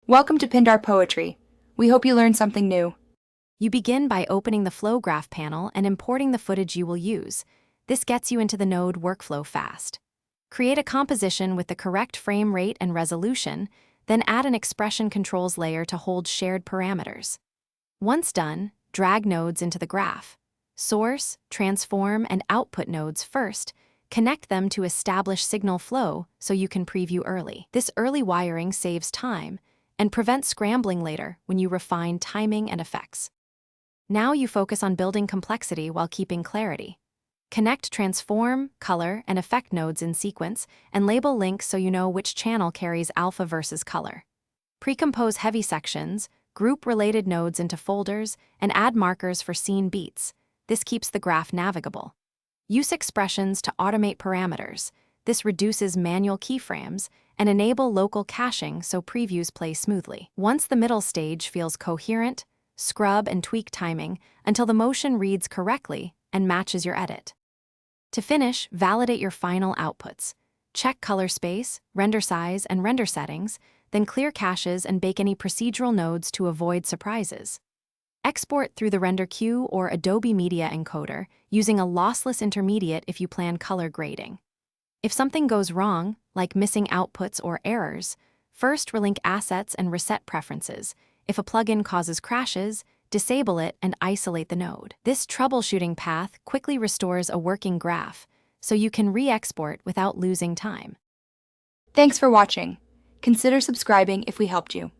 Welcome to Pindar Poetry. We hope you learned something new. You begin by opening the Flow Graph panel and importing the footage you will use. This gets you into the node workflow fast. Create a composition with the correct frame rate and resolution, then add an expression controls layer to hold shared parameters. Once done, drag nodes into the graph. Source, transform, and output nodes first. Connect them to establish signal flow so you can preview early. This early wiring saves time and prevents scrambling later when you refine timing and effects. Now you focus on building complexity while keeping clarity. Connect transform, color, and effect nodes in sequence, and label links so you know which channel carries alpha versus color. Precompose heavy sections, group related nodes into folders, and add markers for scene beats. This keeps the graph navigable. Use expressions to automate parameters. This reduces manual keyframes and enable local caching so previews play smoothly. Once the middle stage feels coherent, scrub and tweak timing until the motion reads correctly and matches your edit. To finish, validate your final outputs. Check color space, render size, and render settings, then clear caches and bake any procedural nodes to avoid surprises. Export through the render queue or Adobe Media Encoder using a lossless intermediate if you plan color grading. If something goes wrong, like missing outputs or errors, first relink assets and reset preferences. If a plugin causes crashes, disable it and isolate the node. This troubleshooting path quickly restores a working graph, so you can re-export without losing time. Thanks for watching. Consider subscribing if we helped you.